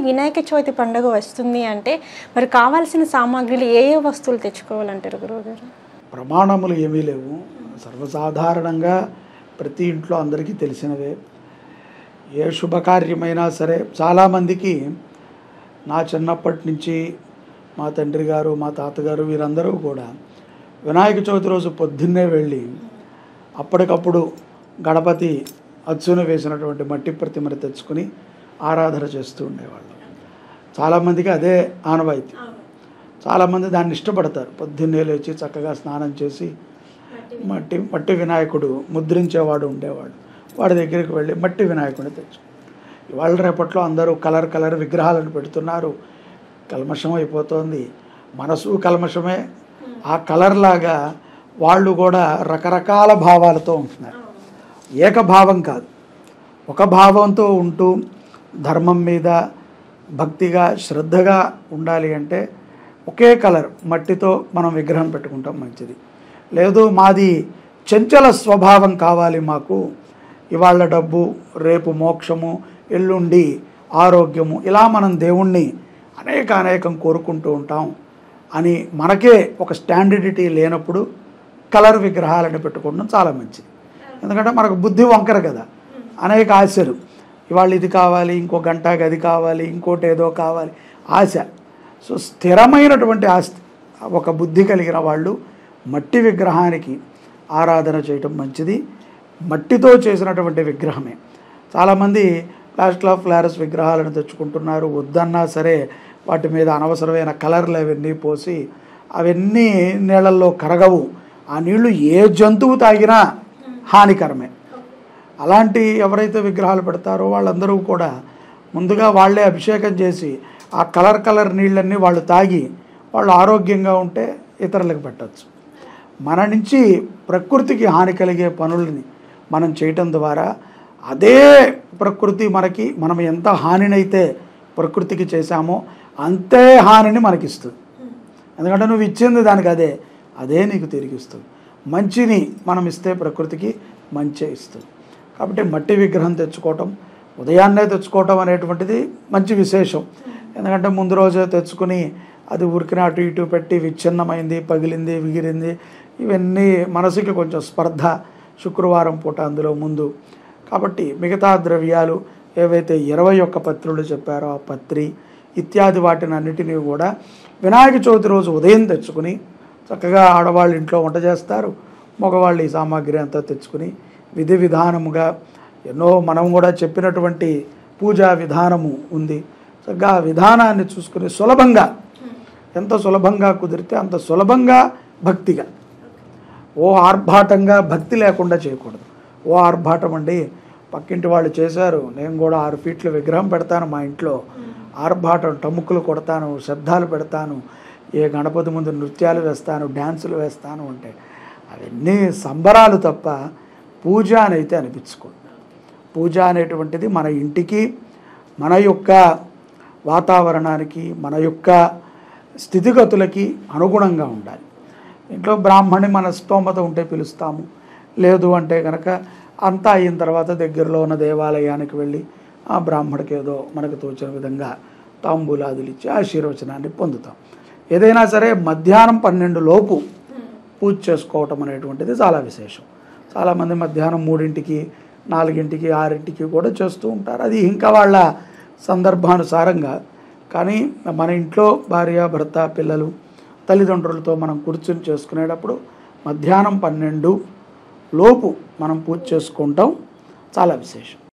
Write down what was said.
వినాయక చవితి పండుగ వస్తుంది అంటే మరి కావాల్సిన సామాగ్రిలు ఏ ఏ వస్తువులు తెచ్చుకోవాలంటారు గురువుగారు? ప్రమాణములు ఏమీ లేవు. సర్వసాధారణంగా ప్రతి ఇంట్లో అందరికీ తెలిసినవే. ఏ శుభకార్యమైనా సరే చాలామందికి నా చిన్నప్పటి నుంచి మా తండ్రి గారు, మా తాతగారు వీరందరూ కూడా వినాయక చవితి రోజు పొద్దున్నే వెళ్ళి అప్పటికప్పుడు గణపతి అచ్చున వేసినటువంటి మట్టి ప్రతిమను తెచ్చుకొని ఆరాధన చేస్తూ ఉండేవాళ్ళు. చాలామందికి అదే ఆనవాయితీ. చాలామంది దాన్ని ఇష్టపడతారు. పొద్దున్నే లేచి చక్కగా స్నానం చేసి మట్టి వినాయకుడు ముద్రించేవాడు ఉండేవాడు. వాడి దగ్గరికి వెళ్ళి మట్టి వినాయకుడిని తెచ్చు. ఇవాళ రేపట్లో అందరూ కలర్ విగ్రహాలను పెడుతున్నారు. కల్మషం అయిపోతుంది. మనసు కల్మషమే. ఆ కలర్ లాగా వాళ్ళు కూడా రకరకాల భావాలతో ఉంటున్నారు. ఏకభావం కాదు, ఒక భావంతో ఉంటూ ధర్మం మీద భక్తిగా శ్రద్ధగా ఉండాలి అంటే ఒకే కలర్ మట్టితో మనం విగ్రహం పెట్టుకుంటాం మంచిది. లేదు మాది చంచల స్వభావం కావాలి, మాకు ఇవాళ డబ్బు రేపు మోక్షము ఎల్లుండి ఆరోగ్యము, ఇలా మనం దేవుణ్ణి అనేకం కోరుకుంటూ ఉంటాం అని మనకే ఒక స్టాండర్డిటీ లేనప్పుడు కలర్ విగ్రహాలను పెట్టుకోవడం చాలా మంచిది. ఎందుకంటే మనకు బుద్ధి వంకర కదా, అనేక ఆశలు. ఇవాళ ఇది కావాలి, ఇంకో గంటకి అది కావాలి, ఇంకోటి ఏదో కావాలి, ఆశ. సో స్థిరమైనటువంటి ఆస్తి ఒక బుద్ధి కలిగిన వాళ్ళు మట్టి విగ్రహానికి ఆరాధన చేయటం మంచిది. మట్టితో చేసినటువంటి విగ్రహమే. చాలామంది ప్లాస్టర్ ఆఫ్ ప్యారిస్ విగ్రహాలను తెచ్చుకుంటున్నారు. వద్దన్నా సరే వాటి మీద అనవసరమైన కలర్లు అవన్నీ పోసి అవన్నీ నీళ్ళల్లో కరగవు. ఆ నీళ్లు ఏ జంతువు తాగినా హానికరమే. అలాంటి ఎవరైతే విగ్రహాలు పెడతారో వాళ్ళందరూ కూడా ముందుగా వాళ్ళే అభిషేకం చేసి ఆ కలర్ నీళ్ళన్నీ వాళ్ళు తాగి వాళ్ళు ఆరోగ్యంగా ఉంటే ఇతరులకు పెట్టచ్చు. మన నుంచి ప్రకృతికి హాని కలిగే పనులని మనం చేయటం ద్వారా అదే ప్రకృతి మనం ఎంత హానినైతే ప్రకృతికి చేశామో అంతే హానిని మనకిస్తుంది. ఎందుకంటే నువ్వు ఇచ్చింది దానికి అదే నీకు తిరిగిస్తుంది. మంచిని మనం ఇస్తే ప్రకృతికి మంచి ఇస్తుంది. కాబట్టి మట్టి విగ్రహం తెచ్చుకోవటం, ఉదయాన్నే తెచ్చుకోవటం అనేటువంటిది మంచి విశేషం. ఎందుకంటే ముందు రోజే తెచ్చుకుని అది ఉరికిన అటు ఇటు పెట్టి విచ్ఛిన్నమైంది, పగిలింది, విగిరింది, ఇవన్నీ మనసుకి కొంచెం స్పర్ధ శుక్రవారం పూట అందులో ముందు. కాబట్టి మిగతా ద్రవ్యాలు ఏవైతే 21 పత్రులు చెప్పారో ఆ పత్రి ఇత్యాది వాటిని అన్నిటినీ కూడా వినాయక చవితి రోజు ఉదయం తెచ్చుకుని చక్కగా ఆడవాళ్ళు ఇంట్లో వంట చేస్తారు, మగవాళ్ళు ఈ సామాగ్రి అంతా తెచ్చుకుని విధి విధానముగా ఎన్నో మనం కూడా చెప్పినటువంటి పూజా విధానము ఉంది. చక్కగా ఆ విధానాన్ని చూసుకుని సులభంగా, ఎంత సులభంగా కుదిరితే అంత సులభంగా భక్తిగా, ఓ ఆర్భాటంగా భక్తి లేకుండా చేయకూడదు. ఓ ఆర్భాటం అండి పక్కింటి వాళ్ళు చేశారు, నేను కూడా 6 ఫీట్ల విగ్రహం పెడతాను మా ఇంట్లో, ఆర్భాటం టముక్కులు కొడతాను, శబ్దాలు పెడతాను, ఏ గణపతి ముందు నృత్యాలు వేస్తాను, డ్యాన్సులు వేస్తాను అంటే అవన్నీ సంబరాలు తప్ప పూజ అనైతే అనిపించుకోండి. పూజ అనేటువంటిది మన ఇంటికి, మన యొక్క వాతావరణానికి, మన యొక్క స్థితిగతులకి అనుగుణంగా ఉండాలి. ఇంట్లో బ్రాహ్మణి మన స్తోమత ఉంటే పిలుస్తాము, లేదు అంటే కనుక అంతా అయిన తర్వాత దగ్గరలో ఉన్న దేవాలయానికి వెళ్ళి ఆ బ్రాహ్మడికి ఏదో మనకు తోచిన విధంగా తాంబూలాదులు ఇచ్చి ఆశీర్వచనాన్ని పొందుతాం. ఏదైనా సరే మధ్యాహ్నం 12 లోపు పూజ చేసుకోవటం అనేటువంటిది చాలా విశేషం. చాలామంది మధ్యాహ్నం 3ంటికి, 4ంటికి, 6ంటికి కూడా చేస్తూ ఉంటారు. అది ఇంకా వాళ్ళ సందర్భానుసారంగా. కానీ మన ఇంట్లో భార్య, భర్త, పిల్లలు, తల్లిదండ్రులతో మనం కూర్చుని చేసుకునేటప్పుడు మధ్యాహ్నం 12 లోపు మనం పూజ చేసుకుంటాం. చాలా విశేషం.